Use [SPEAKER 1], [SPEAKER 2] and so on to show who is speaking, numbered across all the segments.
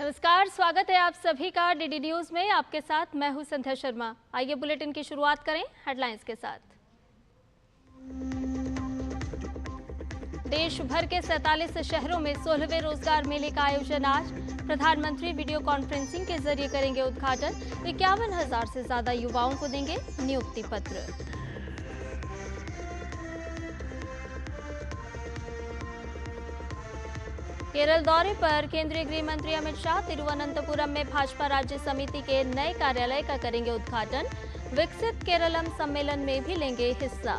[SPEAKER 1] नमस्कार, स्वागत है आप सभी का डीडी न्यूज में। आपके साथ मैं हूं संध्या शर्मा। आइए बुलेटिन की शुरुआत करें हेडलाइंस के साथ। देश भर के 47 शहरों में 16वें रोजगार मेले का आयोजन आज। प्रधानमंत्री वीडियो कॉन्फ्रेंसिंग के जरिए करेंगे उद्घाटन। 51,000 से ज्यादा युवाओं को देंगे नियुक्ति पत्र। केरल दौरे पर केंद्रीय गृह मंत्री अमित शाह तिरुवनंतपुरम में भाजपा राज्य समिति के नए कार्यालय का करेंगे उद्घाटन। विकसित केरलम सम्मेलन में भी लेंगे हिस्सा।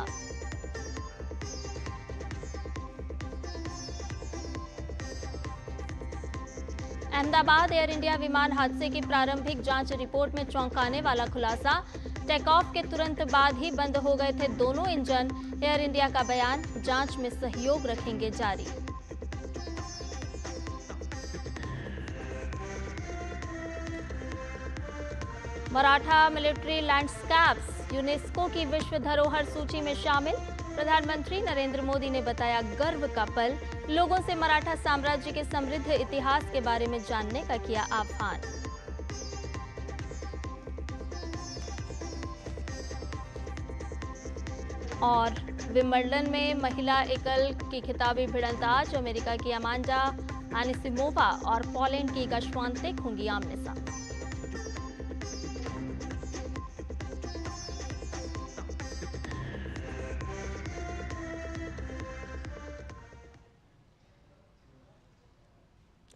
[SPEAKER 1] अहमदाबाद एयर इंडिया विमान हादसे की प्रारंभिक जांच रिपोर्ट में चौंकाने वाला खुलासा। टेक ऑफ के तुरंत बाद ही बंद हो गए थे दोनों इंजन। एयर इंडिया का बयान, जांच में सहयोग रखेंगे जारी। मराठा मिलिट्री लैंडस्केप्स यूनेस्को की विश्व धरोहर सूची में शामिल। प्रधानमंत्री नरेंद्र मोदी ने बताया गर्व का पल। लोगों से मराठा साम्राज्य के समृद्ध इतिहास के बारे में जानने का किया आह्वान। और विंबलडन में महिला एकल की खिताबी भिड़ंत आज। अमेरिका की अमांडा एनिसिमोवा और पोलैंड की इगा श्वांतेक होंगी आमने सामने।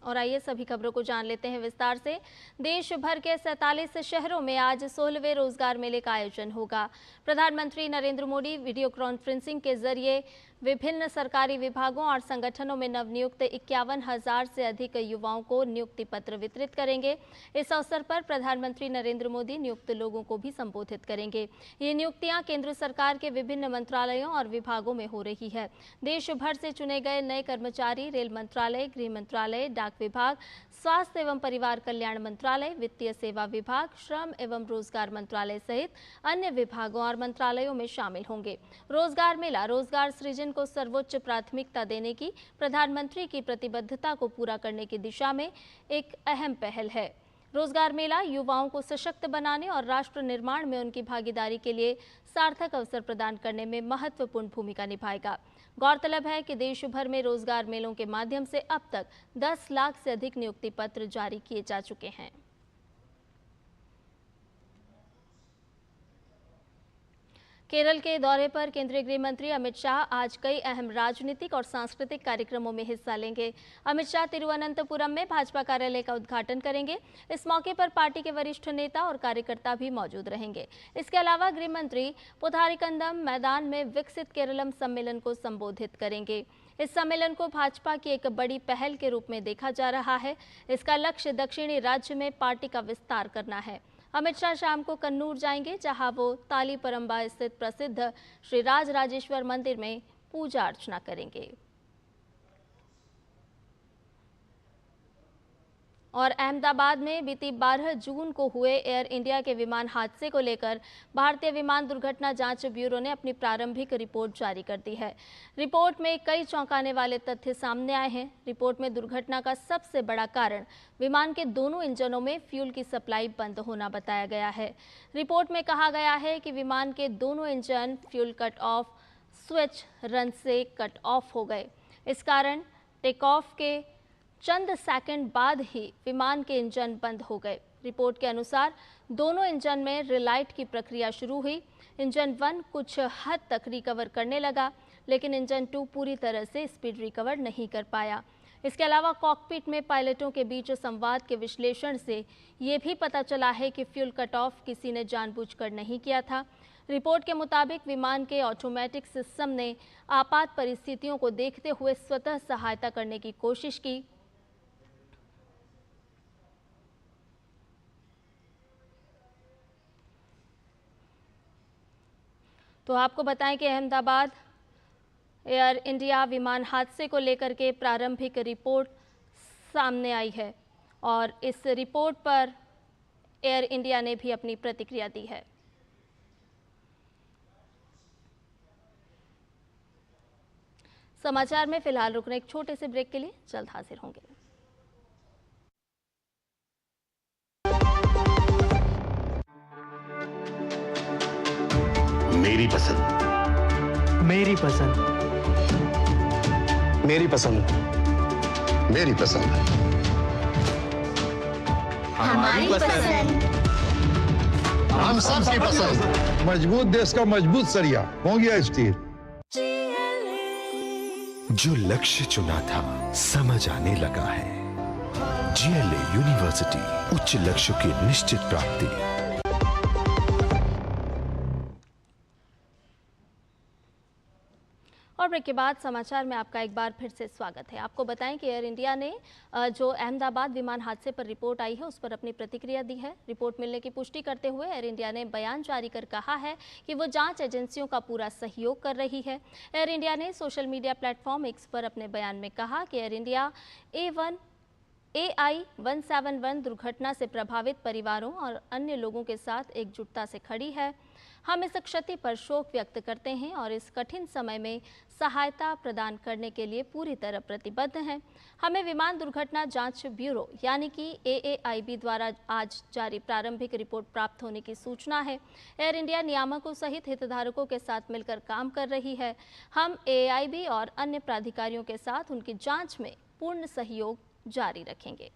[SPEAKER 1] और आइए सभी खबरों को जान लेते हैं विस्तार से। देश भर के 47 शहरों में आज 16वें रोजगार मेले का आयोजन होगा। प्रधानमंत्री नरेंद्र मोदी वीडियो कॉन्फ्रेंसिंग के जरिए विभिन्न सरकारी विभागों और संगठनों में नवनियुक्त 51,000 से अधिक युवाओं को नियुक्ति पत्र वितरित करेंगे। इस अवसर पर प्रधानमंत्री नरेंद्र मोदी नियुक्त लोगों को भी संबोधित करेंगे। ये नियुक्तियां केंद्र सरकार के विभिन्न मंत्रालयों और विभागों में हो रही है। देश भर से चुने गए नए कर्मचारी रेल मंत्रालय, गृह मंत्रालय, डाक विभाग, स्वास्थ्य एवं परिवार कल्याण मंत्रालय, वित्तीय सेवा विभाग, श्रम एवं रोजगार मंत्रालय सहित अन्य विभागों और मंत्रालयों में शामिल होंगे। रोजगार मेला रोजगार सृजन को सर्वोच्च प्राथमिकता देने की प्रधानमंत्री की प्रतिबद्धता को पूरा करने की दिशा में एक अहम पहल है। रोजगार मेला युवाओं को सशक्त बनाने और राष्ट्र निर्माण में उनकी भागीदारी के लिए सार्थक अवसर प्रदान करने में महत्वपूर्ण भूमिका निभाएगा। गौरतलब है कि देश भर में रोजगार मेलों के माध्यम से अब तक 10 लाख से अधिक नियुक्ति पत्र जारी किए जा चुके हैं। केरल के दौरे पर केंद्रीय गृह मंत्री अमित शाह आज कई अहम राजनीतिक और सांस्कृतिक कार्यक्रमों में हिस्सा लेंगे। अमित शाह तिरुवनंतपुरम में भाजपा कार्यालय का उद्घाटन करेंगे। इस मौके पर पार्टी के वरिष्ठ नेता और कार्यकर्ता भी मौजूद रहेंगे। इसके अलावा गृह मंत्री पुथारिकंदम मैदान में विकसित केरलम सम्मेलन को संबोधित करेंगे। इस सम्मेलन को भाजपा की एक बड़ी पहल के रूप में देखा जा रहा है। इसका लक्ष्य दक्षिणी राज्य में पार्टी का विस्तार करना है। अमित शाह शाम को कन्नूर जाएंगे, जहां वो तालीपरंबा स्थित प्रसिद्ध श्री राजराजेश्वर मंदिर में पूजा अर्चना करेंगे। और अहमदाबाद में बीती 12 जून को हुए एयर इंडिया के विमान हादसे को लेकर भारतीय विमान दुर्घटना जांच ब्यूरो ने अपनी प्रारंभिक रिपोर्ट जारी कर दी है। रिपोर्ट में कई चौंकाने वाले तथ्य सामने आए हैं। रिपोर्ट में दुर्घटना का सबसे बड़ा कारण विमान के दोनों इंजनों में फ्यूल की सप्लाई बंद होना बताया गया है। रिपोर्ट में कहा गया है कि विमान के दोनों engine fuel cut off switch run से कट ऑफ हो गए। इस कारण टेक ऑफ के चंद सेकंड बाद ही विमान के इंजन बंद हो गए। रिपोर्ट के अनुसार दोनों इंजन में रिलाइट की प्रक्रिया शुरू हुई। इंजन 1 कुछ हद तक रिकवर करने लगा, लेकिन इंजन 2 पूरी तरह से स्पीड रिकवर नहीं कर पाया। इसके अलावा कॉकपिट में पायलटों के बीच संवाद के विश्लेषण से ये भी पता चला है कि फ्यूल कट ऑफ किसी ने जानबूझकर नहीं किया था। रिपोर्ट के मुताबिक विमान के ऑटोमेटिक सिस्टम ने आपात परिस्थितियों को देखते हुए स्वतः सहायता करने की कोशिश की। तो आपको बताएं कि अहमदाबाद एयर इंडिया विमान हादसे को लेकर के प्रारंभिक रिपोर्ट सामने आई है और इस रिपोर्ट पर एयर इंडिया ने भी अपनी प्रतिक्रिया दी है। समाचार में फिलहाल रुकने एक छोटे से ब्रेक के लिए जल्द हाजिर होंगे।
[SPEAKER 2] मेरी पसंद।
[SPEAKER 3] मेरी पसंद।
[SPEAKER 2] मेरी पसंद। मेरी पसंद।
[SPEAKER 4] हमारी पसंद।
[SPEAKER 2] हम सबकी पसंद।
[SPEAKER 5] मजबूत देश का मजबूत सरिया हो गया स्टील।
[SPEAKER 6] जो लक्ष्य चुना था समझ आने लगा है। GLA यूनिवर्सिटी, उच्च लक्ष्य की निश्चित प्राप्ति।
[SPEAKER 1] और ब्रेक के बाद समाचार में आपका एक बार फिर से स्वागत है। आपको बताएं कि एयर इंडिया ने जो अहमदाबाद विमान हादसे पर रिपोर्ट आई है उस पर अपनी प्रतिक्रिया दी है। रिपोर्ट मिलने की पुष्टि करते हुए एयर इंडिया ने बयान जारी कर कहा है कि वो जांच एजेंसियों का पूरा सहयोग कर रही है। एयर इंडिया ने सोशल मीडिया प्लेटफॉर्म X पर अपने बयान में कहा कि एयर इंडिया AI 171 दुर्घटना से प्रभावित परिवारों और अन्य लोगों के साथ एकजुटता से खड़ी है। हम इस क्षति पर शोक व्यक्त करते हैं और इस कठिन समय में सहायता प्रदान करने के लिए पूरी तरह प्रतिबद्ध हैं। हमें विमान दुर्घटना जांच ब्यूरो यानी कि AAIB द्वारा आज जारी प्रारंभिक रिपोर्ट प्राप्त होने की सूचना है। एयर इंडिया नियामकों सहित हितधारकों के साथ मिलकर काम कर रही है। हम AAIB और अन्य प्राधिकारियों के साथ उनकी जांच में पूर्ण सहयोग जारी रखेंगे।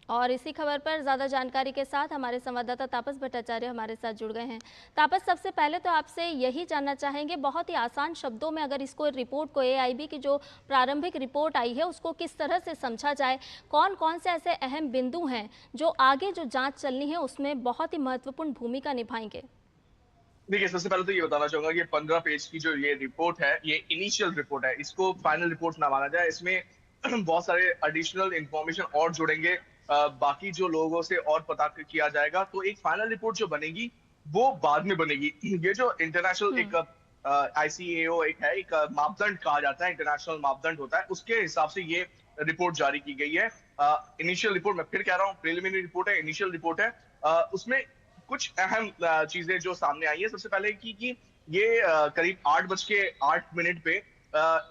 [SPEAKER 1] और इसी खबर पर ज्यादा जानकारी के साथ हमारे संवाददाता तापस भट्टाचार्य हमारे साथ जुड़ गए हैं। तापस, सबसे पहले तो आपसे यही जानना चाहेंगे, बहुत ही आसान शब्दों में अगर इसको रिपोर्ट को AIB की जो प्रारंभिक रिपोर्ट आई है उसको किस तरह से समझा जाए, कौन कौन से ऐसे अहम बिंदु हैं जो आगे जो जांच चलनी है उसमें बहुत ही महत्वपूर्ण भूमिका निभाएंगे?
[SPEAKER 7] देखिए, सबसे पहले तो ये बताना चाहूंगा कि 15 पेज की जो ये रिपोर्ट है, ये इनिशियल रिपोर्ट है, इसको फाइनल रिपोर्ट ना माना जाए। इसमें बहुत सारे एडिशनल इंफॉर्मेशन और जुड़ेंगे, बाकी जो लोगों से और पता किया जाएगा, तो एक फाइनल रिपोर्ट जो बनेगी वो बाद में बनेगी। ये जो इंटरनेशनल एक ICAO एक मापदंड कहा जाता है, इंटरनेशनल मापदंड होता है, उसके हिसाब से ये रिपोर्ट जारी की गई है। इनिशियल रिपोर्ट, मैं फिर कह रहा हूँ, प्रिलिमिनरी रिपोर्ट है, इनिशियल रिपोर्ट है। उसमें कुछ अहम चीजें जो सामने आई है, सबसे पहले कि ये करीब 8:08 पे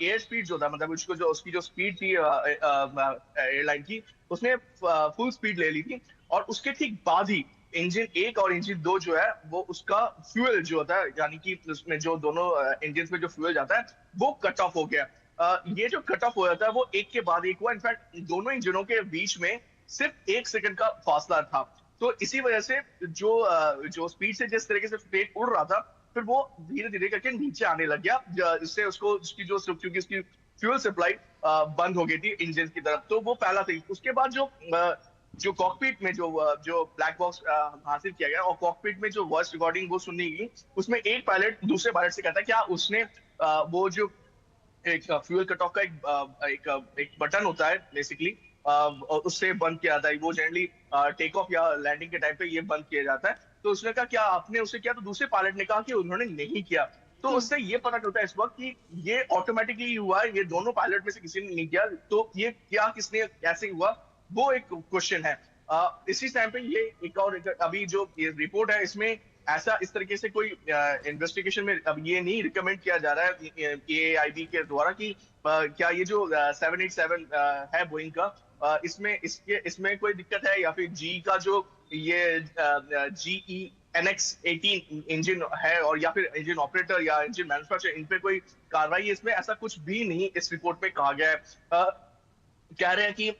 [SPEAKER 7] एयर स्पीड जो था, मतलब उसकी जो स्पीड थी एयरलाइन की, उसने फुल स्पीड ले ली थी और उसके ठीक बाद ही इंजन 1 और इंजन 2 जो है वो उसका फ्यूल जो होता है, यानी कि उसमें जो दोनों इंजन में जो फ्यूल जाता है वो कट ऑफ हो गया। ये जो कट ऑफ हो जाता है वो एक के बाद एक हुआ। इनफैक्ट दोनों इंजनों के बीच में सिर्फ 1 सेकंड का फासला था। तो इसी वजह से जो स्पीड से जिस तरीके से प्लेन उड़ रहा था, फिर वो धीरे धीरे करके नीचे आने लग गया, जिससे क्योंकि उसकी फ्यूल सप्लाई बंद हो गई थी इंजन की तरफ। तो वो पहला था। उसके बाद जो कॉकपिट में जो ब्लैक बॉक्स हासिल किया गया और कॉकपिट में जो वॉइस रिकॉर्डिंग वो सुननी गई, उसमें एक पायलट दूसरे पायलट से कहता है क्या उसने वो जो एक फ्यूल कट ऑफ का एक बटन होता है बेसिकली, उससे बंद किया जाता है। वो जनरली टेक ऑफ या लैंडिंग के टाइम पे ये बंद किया जाता है। तो उसने कहा क्या आपने उसे किया, तो दूसरे पायलट ने कहा कि उन्होंने नहीं किया। तो उससे ये पता चलता है इस वक्त कि ये ऑटोमेटिकली हुआ, ये दोनों पायलट में से किसी ने नहीं किया। तो ये क्या किसने कैसे हुआ, वो एक क्वेश्चन है। इसी टाइम पे ये अभी जो ये रिपोर्ट है, इसमें ऐसा इस तरीके से कोई इन्वेस्टिगेशन में अब ये नहीं रिकमेंड किया जा रहा है AAIB के द्वारा कि क्या ये जो 787 है बोइंग का, इसमें कोई दिक्कत है, या फिर जी का जो ये GE NX-18 इंजन है, और या फिर इंजन ऑपरेटर या इंजन मैन्युफैक्चरर, इन पे कोई कार्रवाई है इसमें, ऐसा कुछ भी नहीं इस रिपोर्ट में कहा गया है। कह रहे हैं कि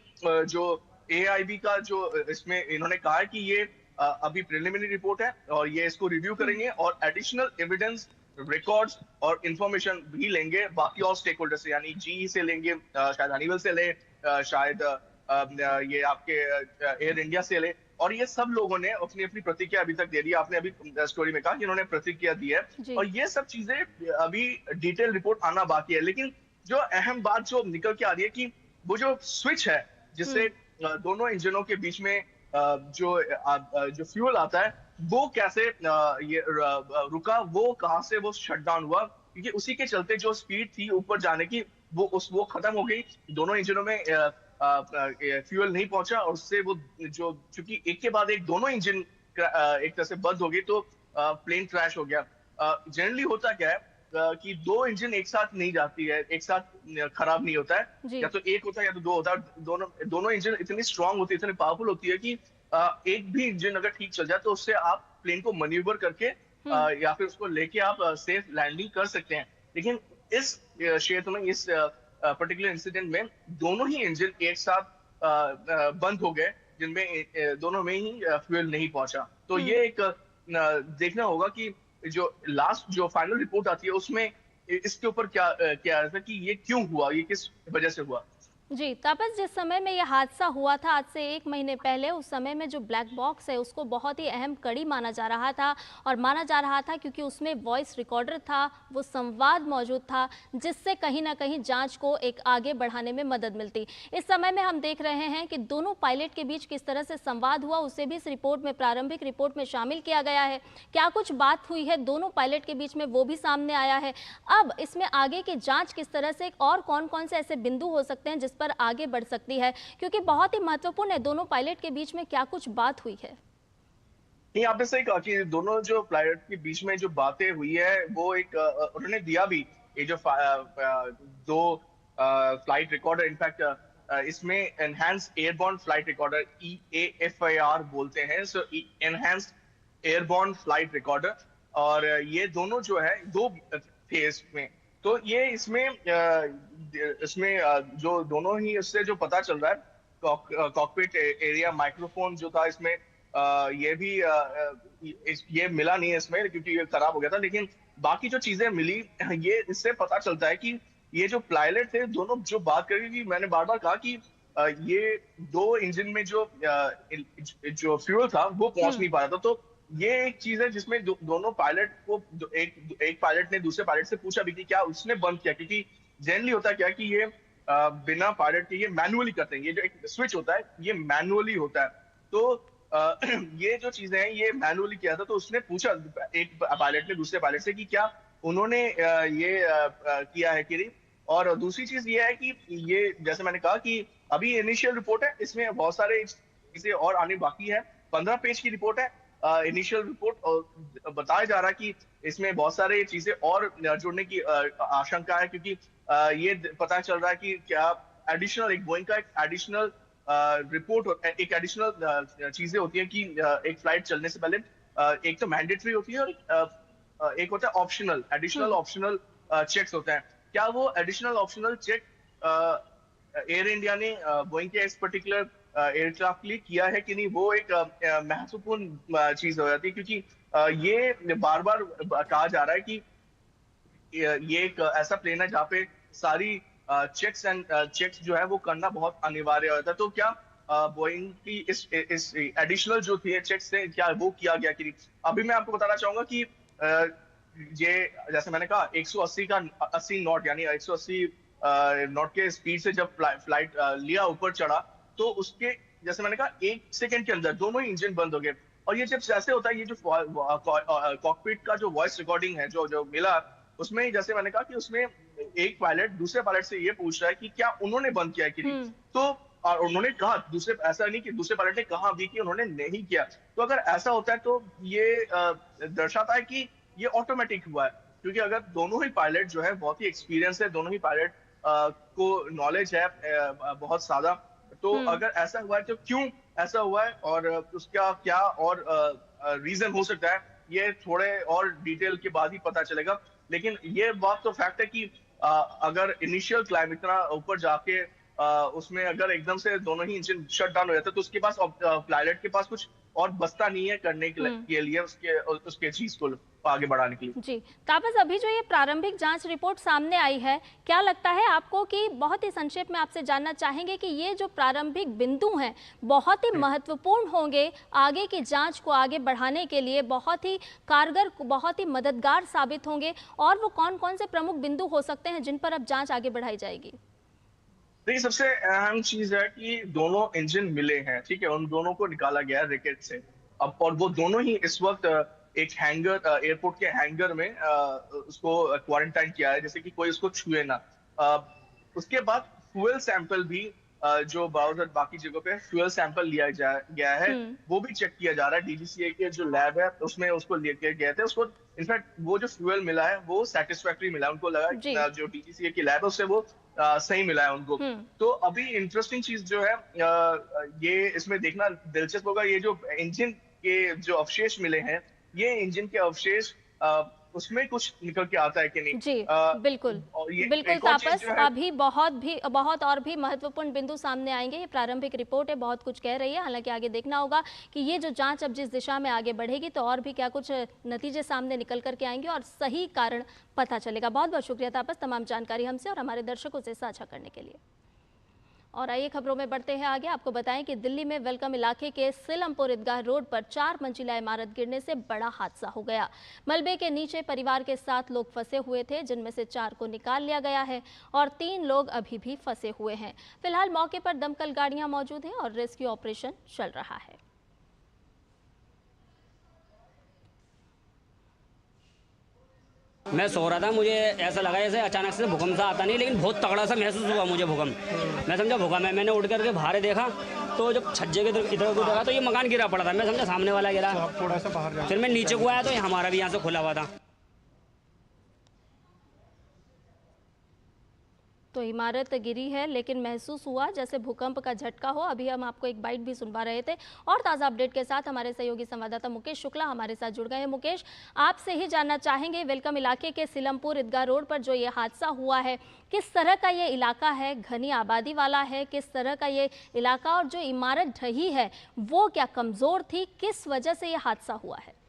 [SPEAKER 7] जो AIB का जो इसमें इन्होंने कहा है कि ये अभी प्रिलिमिनरी रिपोर्ट है और ये इसको रिव्यू करेंगे और एडिशनल एविडेंस, रिकॉर्ड्स और इंफॉर्मेशन भी लेंगे बाकी और स्टेक होल्डर से, यानी GE से लेंगे, शायद हनीवेल से ले, शायद ये आपके एयर इंडिया से ले, और ये सब लोगों ने अपनी अपनी प्रतिक्रिया अभी तक दे दी। आपने अभी स्टोरी में कहा कि इन्होंने प्रतिक्रिया दी है और ये सब चीजें अभी डिटेल रिपोर्ट आना बाकी है। लेकिन जो अहम बात जो निकल के आ रही है कि वो जो स्विच है जिससे दोनों इंजनों के बीच में जो फ्यूल आता है वो कैसे ये रुका, वो कहां से वो शट डाउन हुआ, क्योंकि उसी के चलते जो स्पीड थी ऊपर जाने की वो खत्म हो गई। दोनों इंजनों में फ्यूल नहीं पहुंचा और उससे वो जो चूंकि एक के बाद एक दोनों इंजन एक तरह से बंद हो गई, तो प्लेन क्रैश हो गया। जनरली होता क्या है कि दो इंजन एक साथ नहीं जाती है, एक साथ खराब नहीं होता है, या तो एक होता है या तो दो होता है। दोनों इंजन इतनी स्ट्रांग होती है, इतनी पावरफुल होती है कि एक भी इंजन अगर ठीक चल जाए तो उससे आप प्लेन को मैन्यूवर करके या फिर उसको लेके आप सेफ लैंडिंग कर सकते हैं। लेकिन इस क्षेत्र में, इस पर्टिकुलर इंसिडेंट में दोनों ही इंजन एक साथ बंद हो गए, जिनमें दोनों में ही फ्यूल नहीं पहुंचा। तो ये एक देखना होगा कि जो लास्ट जो फाइनल रिपोर्ट आती है उसमें इसके ऊपर क्या क्या है कि ये क्यों हुआ, ये किस वजह से हुआ।
[SPEAKER 1] जी तापस, जिस समय में यह हादसा हुआ था आज से 1 महीने पहले, उस समय में जो ब्लैक बॉक्स है उसको बहुत ही अहम कड़ी माना जा रहा था, और माना जा रहा था क्योंकि उसमें वॉइस रिकॉर्डर था, वो संवाद मौजूद था, जिससे कहीं ना कहीं जांच को एक आगे बढ़ाने में मदद मिलती। इस समय में हम देख रहे हैं कि दोनों पायलट के बीच किस तरह से संवाद हुआ, उसे भी इस रिपोर्ट में, प्रारंभिक रिपोर्ट में शामिल किया गया है। क्या कुछ बात हुई है दोनों पायलट के बीच में, वो भी सामने आया है। अब इसमें आगे की जाँच किस तरह से, और कौन कौन से ऐसे बिंदु हो सकते हैं जिस पर आगे बढ़ सकती है, क्योंकि बहुत ही महत्वपूर्ण है दोनों पायलट के बीच में क्या कुछ बात हुई है।
[SPEAKER 7] नहीं, आपने सही कहा कि दोनों जो पायलट के बीच में जो बातें हुई है वो एक उन्होंने दिया भी, ये जो दो फ्लाइट रिकॉर्डर, इनफैक्ट इसमें enhance airborne flight recorder EAFIR बोलते हैं, सो एनहांस एयरबॉर्न फ्लाइट रिकॉर्डर, और ये दोनों जो है दो थे इसमें। तो ये इसमें जो दोनों ही इससे जो पता चल रहा है, कॉकपिट एरिया माइक्रोफोन जो था इसमें ये भी ये मिला नहीं है इसमें क्योंकि ये खराब हो गया था, लेकिन बाकी जो चीजें मिली ये इससे पता चलता है कि ये जो पायलट थे दोनों जो बात कर रही थी, मैंने बार बार कहा कि ये दो इंजन में जो फ्यूल था वो पहुंच नहीं पा रहा था। तो ये एक चीज है जिसमें दोनों पायलट को एक पायलट ने दूसरे पायलट से पूछा भी कि क्या उसने बंद किया, क्योंकि जनरली होता क्या कि ये बिना पायलट के ये मैनुअली करते हैं, ये जो एक स्विच होता है ये मैनुअली होता है। तो ये जो चीजें हैं ये मैनुअली किया था। तो उसने पूछा, एक पायलट ने दूसरे पायलट से, कि क्या उन्होंने ये किया है कि नहीं। और दूसरी चीज ये है कि ये जैसे मैंने कहा कि अभी इनिशियल रिपोर्ट है, इसमें बहुत सारे चीजें और आने बाकी है। 15 पेज की रिपोर्ट है इनिशियल रिपोर्ट, और बताया जा रहा है कि इसमें बहुत सारे चीजें और जुड़ने की आशंका है, क्योंकि ये पता चल रहा है कि क्या एडिशनल, एक बोइंग का एक एडिशनल रिपोर्ट, एक एडिशनल चीजें होती है कि एक फ्लाइट चलने से पहले एक तो मैंडेटरी होती है और एक होता है ऑप्शनल, एडिशनल ऑप्शनल चेक्स होते हैं। क्या वो additional optional check air India ने बोइंग के इस पर्टिकुलर एयरक्राफ्ट के लिए किया है कि नहीं, वो एक महत्वपूर्ण चीज हो जाती है, क्योंकि ये बार बार कहा जा रहा है कि ये एक ऐसा प्लेन है जहाँ पे सारी चेक्स जो है वो करना बहुत अनिवार्य होता है। तो क्या बोइंग की इस एडिशनल जो थी चेक्स थे, क्या वो किया गया कि नहीं। अभी मैं आपको बताना चाहूंगा कि ये जैसे मैंने कहा 180 नॉट यानी 180 नॉट के स्पीड से जब फ्लाइट लिया ऊपर चढ़ा, तो उसके जैसे मैंने कहा 1 सेकंड के अंदर दोनों ही इंजन बंद हो गए। और ये जब ऐसे होता है, ये जो कॉकपिट का जो वॉइस रिकॉर्डिंग है जो मिला, उसमें जैसे मैंने कहा कि उसमें एक पायलट दूसरे पायलट से ये पूछ रहा है कि क्या उन्होंने बंद किया है कि नहीं। तो और उन्होंने कहा, दूसरे ऐसा नहीं कि दूसरे पायलट ने कहा भी कि उन्होंने नहीं किया। तो अगर ऐसा होता है तो ये दर्शाता है कि ये ऑटोमेटिक हुआ है, क्योंकि अगर दोनों ही पायलट जो है बहुत ही एक्सपीरियंस है, दोनों ही पायलट को नॉलेज है बहुत ज्यादा, तो अगर ऐसा हुआ है तो क्यों ऐसा हुआ है और उसका क्या और रीजन हो सकता है, ये थोड़े और डिटेल के बाद ही पता चलेगा। लेकिन ये बात तो फैक्ट है कि अगर इनिशियल क्लाइंब इतना ऊपर जाके उसमें अगर एकदम से दोनों ही इंजन शट डाउन हो जाता है, तो उसके पास पायलट के पास कुछ और बचता नहीं है करने के लिए उसके चीज को आगे बढ़ाने के लिए।
[SPEAKER 1] जी तापस, अभी जो ये प्रारंभिक जांच रिपोर्ट सामने आई है, क्या लगता है आपको कि, बहुत ही संक्षेप में आपसे जानना चाहेंगे कि ये जो प्रारंभिक बिंदु हैं बहुत ही महत्वपूर्ण होंगे आगे की जांच को आगे बढ़ाने के लिए, बहुत ही कारगर, बहुत ही मददगार साबित होंगे, और वो कौन कौन से प्रमुख बिंदु हो सकते हैं जिन पर अब जांच आगे बढ़ाई जाएगी?
[SPEAKER 7] देखिए, सबसे अहम चीज है कि दोनों इंजन मिले हैं, ठीक है, उन दोनों को निकाला गया रिकेट से अब, और वो दोनों ही इस वक्त एक हैंगर, एयरपोर्ट के हैंगर में उसको क्वारंटाइन किया है, जैसे कि कोई उसको छुए ना। उसके बाद फ्यूल सैंपल भी जो बाकी जगहों पे फ्यूल सैंपल लिया गया है वो भी चेक किया जा रहा है। डीजीसीए के जो लैब है उसमें उसको लेके गए थे, उसको इनफैक्ट वो जो फ्यूल मिला है वो सेटिस्फैक्टरी मिला है, उनको लगा जो डीजीसीए की लैब है उससे वो सही मिला है उनको। तो अभी इंटरेस्टिंग चीज जो है ये इसमें देखना दिलचस्प होगा, ये जो इंजन के जो अवशेष मिले हैं, ये इंजन के अवशेष उसमें कुछ निकल के आता है कि नहीं।
[SPEAKER 1] जी बिल्कुल बिल्कुल तापस, अभी बहुत और भी महत्वपूर्ण बिंदु सामने आएंगे। ये प्रारंभिक रिपोर्ट है, बहुत कुछ कह रही है, हालांकि आगे देखना होगा कि ये जो जांच अब जिस दिशा में आगे बढ़ेगी तो और भी क्या कुछ नतीजे सामने निकल करके आएंगे और सही कारण पता चलेगा। बहुत बहुत शुक्रिया तापस तमाम जानकारी हमसे और हमारे दर्शकों से साझा करने के लिए। और आइए खबरों में बढ़ते हैं आगे। आपको बताएं कि दिल्ली में वेलकम इलाके के सिलमपुर ईदगाह रोड पर 4 मंजिला इमारत गिरने से बड़ा हादसा हो गया। मलबे के नीचे परिवार के 7 लोग फंसे हुए थे, जिनमें से 4 को निकाल लिया गया है और 3 लोग अभी भी फंसे हुए हैं। फिलहाल मौके पर दमकल गाड़ियां मौजूद हैं और रेस्क्यू ऑपरेशन चल रहा है।
[SPEAKER 3] मैं सो रहा था, मुझे ऐसा लगा जैसे अचानक से भूकंप सा आता नहीं, लेकिन बहुत तगड़ा सा महसूस हुआ मुझे भूकंप। मैं समझा भूकंप है, मैंने उठ करके बाहर देखा तो जब छज्जे के इधर को देखा तो ये मकान गिरा पड़ा था। मैं समझा सामने वाला गिरा, थोड़ा सा बाहर। फिर मैं नीचे को आया तो हमारा भी यहाँ से खुला हुआ था।
[SPEAKER 1] तो इमारत गिरी है, लेकिन महसूस हुआ जैसे भूकंप का झटका हो। अभी हम आपको एक बाइट भी सुनवा रहे थे और ताज़ा अपडेट के साथ हमारे सहयोगी संवाददाता मुकेश शुक्ला हमारे साथ जुड़ गए हैं। मुकेश, आपसे ही जानना चाहेंगे, वेलकम इलाके के सिलमपुर ईदगाह रोड पर जो ये हादसा हुआ है, किस तरह का ये इलाका है? घनी आबादी वाला है? किस तरह का ये इलाका, और जो इमारत ढही है वो क्या कमज़ोर थी? किस वजह से ये हादसा हुआ है?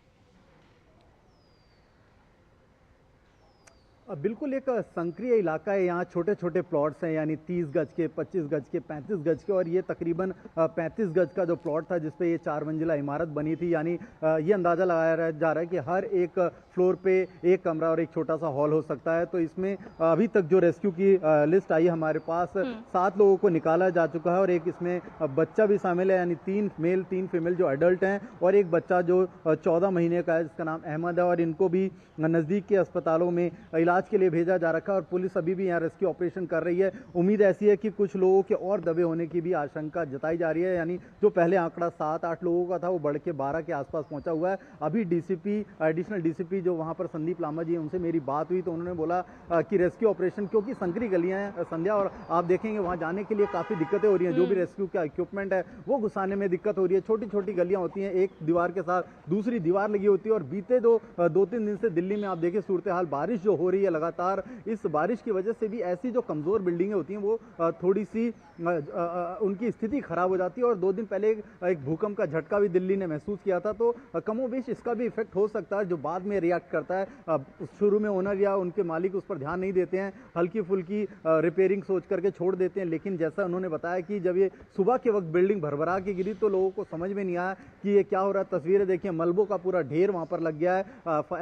[SPEAKER 8] बिल्कुल एक संक्रिय इलाका है। यहाँ छोटे छोटे प्लॉट्स हैं, यानी 30 गज के, 25 गज के, 35 गज के, और ये तकरीबन 35 गज का जो प्लॉट था जिस पे ये 4 मंजिला इमारत बनी थी। यानी ये अंदाज़ा लगाया जा रहा है कि हर एक फ्लोर पे एक कमरा और एक छोटा सा हॉल हो सकता है। तो इसमें अभी तक जो रेस्क्यू की लिस्ट आई हमारे पास, 7 लोगों को निकाला जा चुका है और एक इसमें बच्चा भी शामिल है, यानी 3 मेल 3 फीमेल जो एडल्ट हैं, और एक बच्चा जो 14 महीने का है जिसका नाम अहमद है, और इनको भी नज़दीक के अस्पतालों में इलाज के लिए भेजा जा रखा है। और पुलिस अभी भी यहाँ रेस्क्यू ऑपरेशन कर रही है। उम्मीद ऐसी है कि कुछ लोगों के और दबे होने की भी आशंका जताई जा रही है। यानी जो पहले आंकड़ा 7-8 लोगों का था वो बढ़ के 12 के आसपास पहुंचा हुआ है। अभी डीसीपी, एडिशनल डीसीपी जो वहां पर संदीप लामा जी, उनसे मेरी बात हुई तो उन्होंने बोला कि रेस्क्यू ऑपरेशन, क्योंकि संकरी गलियां हैं संध्या, और आप देखेंगे वहां जाने के लिए काफ़ी दिक्कतें हो रही हैं। जो भी रेस्क्यू का इक्विपमेंट है वो घुसाने में दिक्कत हो रही है। छोटी छोटी गलियां होती हैं, एक दीवार के साथ दूसरी दीवार लगी होती है। और बीते 2-3 दिन से दिल्ली में आप देखिए सूरत हाल, बारिश जो हो रही है लगातार, इस बारिश की वजह से भी ऐसी जो कमज़ोर बिल्डिंगें होती हैं वो थोड़ी सी उनकी स्थिति खराब हो जाती है। और 2 दिन पहले एक भूकंप का झटका भी दिल्ली ने महसूस किया था, तो कमोबेश इसका भी इफेक्ट हो सकता है, जो बाद में रिएक्ट करता है। शुरू में ओनर या उनके मालिक उस पर ध्यान नहीं देते हैं, हल्की फुल्की रिपेयरिंग सोच करके छोड़ देते हैं। लेकिन जैसा उन्होंने बताया कि जब ये सुबह के वक्त बिल्डिंग भरभरा के गिरी तो लोगों को समझ में नहीं आया कि ये क्या हो रहा है। तस्वीरें देखिए, मलबों का पूरा ढेर वहाँ पर लग गया है।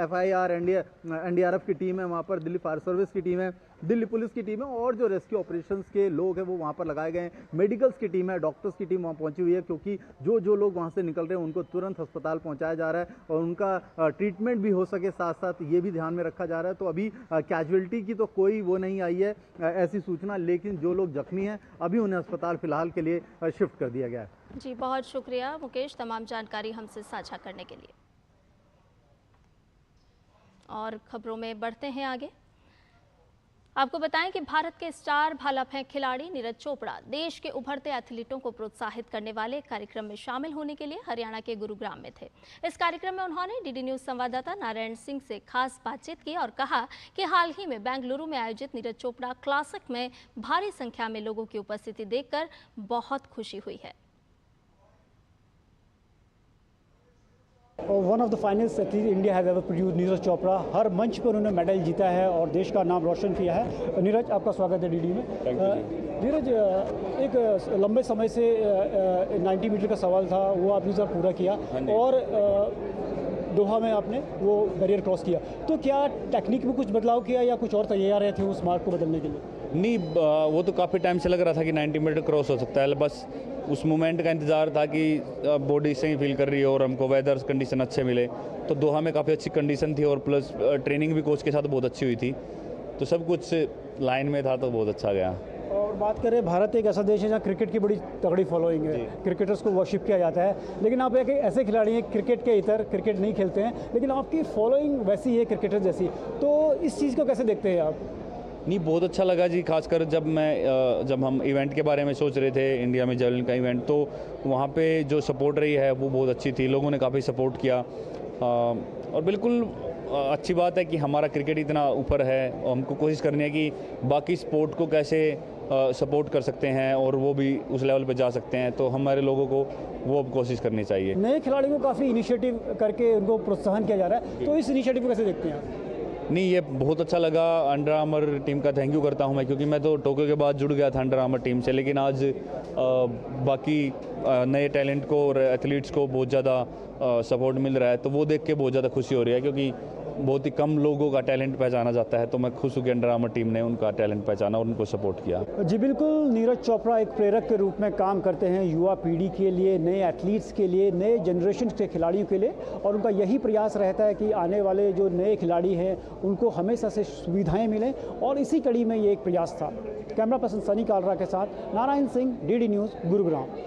[SPEAKER 8] FIR, NDRF की टीम है वहाँ पर, दिल्ली फायर सर्विस की टीम है, दिल्ली पुलिस की टीम है, और जो रेस्क्यू ऑपरेशंस के लोग हैं वो वहाँ पर लगाए गए हैं। मेडिकल्स की टीम है, डॉक्टर्स की टीम वहाँ पहुँची हुई है, क्योंकि जो लोग वहाँ से निकल रहे हैं उनको तुरंत अस्पताल पहुँचाया जा रहा है और उनका ट्रीटमेंट भी हो सके, साथ साथ ये भी ध्यान में रखा जा रहा है। तो अभी कैजुअलिटी की तो कोई वो नहीं आई है ऐसी सूचना, लेकिन जो लोग जख्मी हैं अभी उन्हें अस्पताल फिलहाल के लिए शिफ्ट कर दिया गया है।
[SPEAKER 1] जी बहुत शुक्रिया मुकेश तमाम जानकारी हमसे साझा करने के लिए। और खबरों में बढ़ते हैं आगे। आपको बताएं कि भारत के स्टार भाला फेंक खिलाड़ी नीरज चोपड़ा देश के उभरते एथलीटों को प्रोत्साहित करने वाले एक कार्यक्रम में शामिल होने के लिए हरियाणा के गुरुग्राम में थे। इस कार्यक्रम में उन्होंने डीडी न्यूज संवाददाता नारायण सिंह से खास बातचीत की और कहा कि हाल ही में बेंगलुरु में आयोजित नीरज चोपड़ा क्लासिक में भारी संख्या में लोगों की उपस्थिति देखकर बहुत खुशी हुई है।
[SPEAKER 9] One of the finest athlete India has ever produced, Neeraj Chopra. हर मंच पर उन्होंने मेडल जीता है और देश का नाम रोशन किया है। नीरज, आपका स्वागत है डीडी में। नीरज, एक लंबे समय से 90 मीटर का सवाल था, वो आपने सर पूरा किया और दोहा में आपने वो बैरियर क्रॉस किया। तो क्या टेक्निक में कुछ बदलाव किया या कुछ और तैयार थे उस मार्क को बदलने के लिए?
[SPEAKER 10] नहीं, वो तो काफ़ी टाइम से लग रहा था कि 90 मीटर क्रॉस हो सकता है, बस उस मोमेंट का इंतज़ार था कि बॉडी सही फील कर रही है और हमको वेदर कंडीशन अच्छे मिले। तो दोहा में काफ़ी अच्छी कंडीशन थी और प्लस ट्रेनिंग भी कोच के साथ बहुत अच्छी हुई थी, तो सब कुछ लाइन में था, तो बहुत अच्छा गया।
[SPEAKER 9] और बात करें, भारत एक ऐसा देश है जहाँ क्रिकेट की बड़ी तगड़ी फॉलोइंग है, क्रिकेटर्स को वर्शिप किया जाता है, लेकिन आप एक ऐसे खिलाड़ी हैं क्रिकेट के इतर क्रिकेट नहीं खेलते हैं, लेकिन आपकी फॉलोइंग वैसी है क्रिकेटर जैसी, तो इस चीज़ को कैसे देखते हैं आप?
[SPEAKER 10] नहीं, बहुत अच्छा लगा जी, खासकर जब हम इवेंट के बारे में सोच रहे थे, इंडिया में जेवलिन का इवेंट, तो वहाँ पे जो सपोर्ट रही है वो बहुत अच्छी थी, लोगों ने काफ़ी सपोर्ट किया। और बिल्कुल अच्छी बात है कि हमारा क्रिकेट इतना ऊपर है, और हमको कोशिश करनी है कि बाकी स्पोर्ट को कैसे सपोर्ट कर सकते हैं और वो भी उस लेवल पे जा सकते हैं, तो हमारे लोगों को वो अब कोशिश करनी चाहिए।
[SPEAKER 9] नए खिलाड़ियों को काफ़ी इनिशिएटिव करके उनको प्रोत्साहन किया जा रहा है, तो इस इनिशिएटिव को कैसे देखते हैं आप?
[SPEAKER 10] नहीं, ये बहुत अच्छा लगा। अंडर आर्मर टीम का थैंक यू करता हूँ मैं, क्योंकि मैं तो टोक्यो के बाद जुड़ गया था अंडर आर्मर टीम से, लेकिन आज बाकी नए टैलेंट को और एथलीट्स को बहुत ज़्यादा सपोर्ट मिल रहा है, तो वो देख के बहुत ज़्यादा खुशी हो रही है, क्योंकि बहुत ही कम लोगों का टैलेंट पहचाना जाता है। तो मैं खुश हूँ कि अंडर आर्मर टीम ने उनका टैलेंट पहचाना और उनको सपोर्ट किया।
[SPEAKER 9] जी बिल्कुल, नीरज चोपड़ा एक प्रेरक के रूप में काम करते हैं युवा पीढ़ी के लिए, नए एथलीट्स के लिए, नए जनरेशन के खिलाड़ियों के लिए, और उनका यही प्रयास रहता है कि आने वाले जो नए खिलाड़ी हैं उनको हमेशा से सुविधाएं मिलें, और इसी कड़ी में ये एक प्रयास था। कैमरा पर्सन सनी कालरा के साथ नारायण सिंह, डीडी न्यूज़, गुरुग्राम।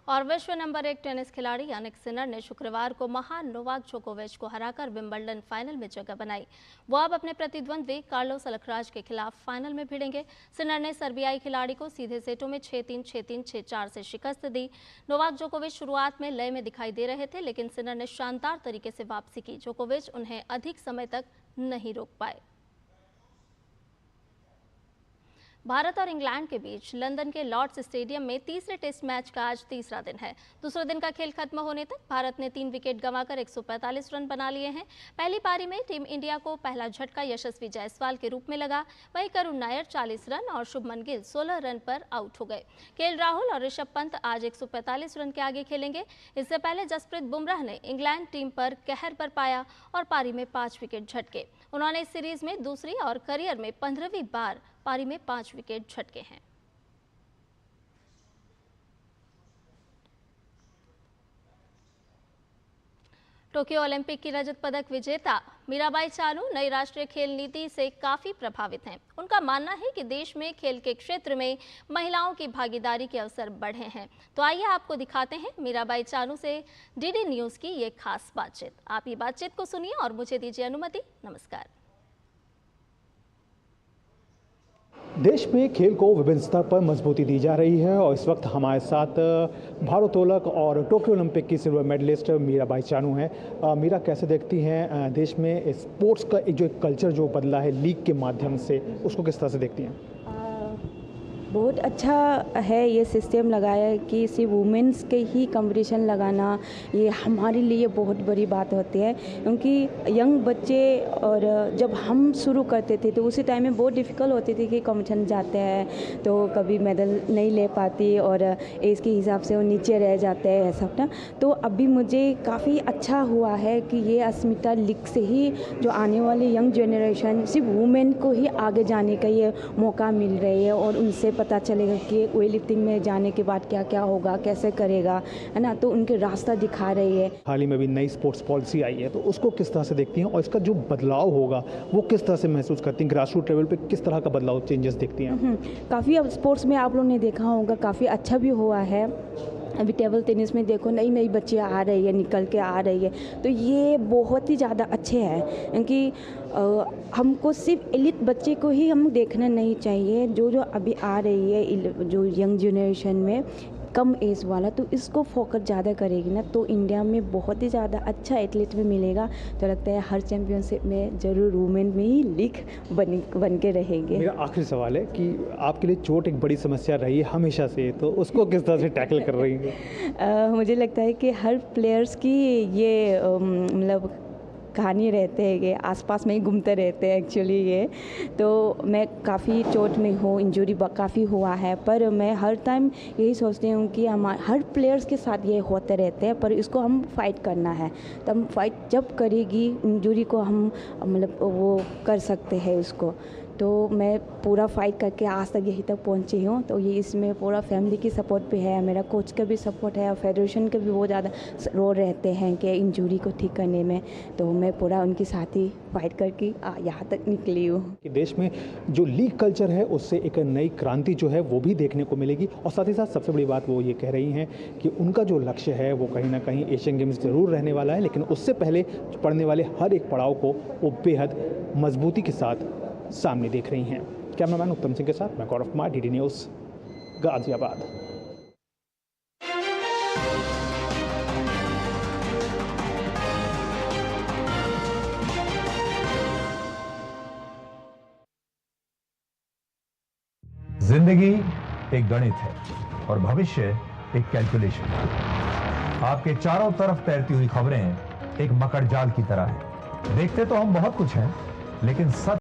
[SPEAKER 1] और विश्व नंबर 1 टेनिस खिलाड़ी यानिक सिनर ने शुक्रवार को महान नोवाक जोकोविच को हराकर विंबलडन फाइनल में जगह बनाई। वो अब अपने प्रतिद्वंद्वी कार्लोस अलखराज के खिलाफ फाइनल में भिड़ेंगे। सिनर ने सर्बियाई खिलाड़ी को सीधे सेटों में 6-3, 6-3, 6-4 से शिकस्त दी। नोवाक जोकोविच शुरुआत में लय में दिखाई दे रहे थे, लेकिन सिनर ने शानदार तरीके से वापसी की। जोकोविच उन्हें अधिक समय तक नहीं रोक पाए। भारत और इंग्लैंड के बीच लंदन के लॉर्ड्स स्टेडियम में तीसरे टेस्ट मैच का आज तीसरा दिन है। दूसरे दिन का खेल खत्म होने तक भारत ने 3 विकेट गंवाकर 145 रन बना लिए हैं। पहली पारी में टीम इंडिया को पहला झटका यशस्वी जायसवाल के रूप में लगा, वहीं करुण नायर 40 रन और शुभमन गिल 16 रन पर आउट हो गए। केएल राहुल और ऋषभ पंत आज 145 रन के आगे खेलेंगे। इससे पहले जसप्रीत बुमराह ने इंग्लैंड टीम पर कहर बरपाया और पारी में 5 विकेट झटके। उन्होंने इस सीरीज में दूसरी और करियर में 15वीं बार पारी में 5 विकेट झटके हैं। टोक्यो ओलंपिक की रजत पदक विजेता मीराबाई चानू नई राष्ट्रीय खेल नीति से काफी प्रभावित हैं। उनका मानना है कि देश में खेल के क्षेत्र में महिलाओं की भागीदारी के अवसर बढ़े हैं। तो आइए आपको दिखाते हैं मीराबाई चानू से डीडी न्यूज़ की ये खास बातचीत। आप ये बातचीत को सुनिए और मुझे दीजिए अनुमति। नमस्कार।
[SPEAKER 9] देश में खेल को विभिन्न स्तर पर मजबूती दी जा रही है, और इस वक्त हमारे साथ भारोत्तोलक और टोक्यो ओलंपिक की सिल्वर मेडलिस्ट मीराबाई चानू हैं। मीरा, कैसे देखती हैं देश में स्पोर्ट्स का एक कल्चर जो बदला है लीग के माध्यम से, उसको किस तरह से देखती हैं?
[SPEAKER 11] बहुत अच्छा है ये सिस्टम लगाया है कि सिर्फ वुमेंस के ही कंपटीशन लगाना, ये हमारे लिए बहुत बड़ी बात होती है, क्योंकि यंग बच्चे और जब हम शुरू करते थे तो उसी टाइम में बहुत डिफ़िकल्ट होती थी कि कंपटीशन जाते हैं तो कभी मेडल नहीं ले पाती और एज के हिसाब से वो नीचे रह जाते हैं ऐसा ना। तो अभी मुझे काफ़ी अच्छा हुआ है कि ये अस्मिता लीग से ही जो आने वाली यंग जनरेशन सिर्फ वुमेन को ही आगे जाने का ये मौका मिल रही है, और उनसे पता चलेगा कि वेट लिफ्टिंग में जाने के बाद क्या क्या होगा, कैसे करेगा, है ना। तो उनके रास्ता दिखा रही है।
[SPEAKER 9] हाल ही में भी नई स्पोर्ट्स पॉलिसी आई है, तो उसको किस तरह से देखती हैं, और इसका जो बदलाव होगा वो किस तरह से महसूस करती हैं? ग्रास रूट लेवल पे किस तरह का बदलाव, चेंजेस देखती हैं?
[SPEAKER 11] काफ़ी अब स्पोर्ट्स में आप लोगों ने देखा होगा काफ़ी अच्छा भी हुआ है। अभी टेबल टेनिस में देखो नई नई बच्चियाँ आ रही है, निकल के आ रही है, तो ये बहुत ही ज़्यादा अच्छे हैं, क्योंकि हमको सिर्फ एलिट बच्चे को ही हम देखना नहीं चाहिए, जो जो अभी आ रही है जो यंग जनरेशन में कम एज वाला, तो इसको फोकस ज़्यादा करेगी ना, तो इंडिया में बहुत ही ज़्यादा अच्छा एथलीट भी मिलेगा। तो लगता है हर चैम्पियनशिप में ज़रूर वुमेन में ही लीग बन के रहेंगे।
[SPEAKER 9] मेरा आखिरी सवाल है कि आपके लिए चोट एक बड़ी समस्या रही है हमेशा से, तो उसको किस तरह से टैकल कर रही हैं?
[SPEAKER 11] मुझे लगता है कि हर प्लेयर्स की ये मतलब कहानी रहते हैं कि आसपास में ही घूमते रहते हैं एक्चुअली ये। तो मैं काफ़ी चोट में हूँ, इंजरी काफ़ी हुआ है, पर मैं हर टाइम यही सोचती हूँ कि हर प्लेयर्स के साथ ये होते रहते हैं, पर इसको हम फाइट करना है। तो हम फाइट जब करेगी इंजरी को हम मतलब वो कर सकते हैं उसको। तो मैं पूरा फाइट करके आज तक यहीं तक पहुंची हूँ। तो ये इसमें पूरा फैमिली की सपोर्ट भी है, मेरा कोच का भी सपोर्ट है और फेडरेशन के भी बहुत ज़्यादा रोल रहते हैं कि इंजरी को ठीक करने में। तो मैं पूरा उनके साथ ही फाइट करके यहाँ तक निकली हूँ।
[SPEAKER 9] देश में जो लीग कल्चर है उससे एक नई क्रांति जो है वो भी देखने को मिलेगी और साथ ही साथ सबसे बड़ी बात वो ये कह रही हैं कि उनका जो लक्ष्य है वो कहीं ना कहीं एशियन गेम्स जरूर रहने वाला है, लेकिन उससे पहले पड़ने वाले हर एक पड़ाव को वो बेहद मजबूती के साथ सामने देख रही हैं। कैमरामैन उत्तम सिंह के साथ मैं गौरव कुमार, DD न्यूज़, गाजियाबाद।
[SPEAKER 12] जिंदगी एक गणित है और भविष्य एक कैलकुलेशन। आपके चारों तरफ तैरती हुई खबरें एक मकड़ जाल की तरह है। देखते तो हम बहुत कुछ हैं, लेकिन सच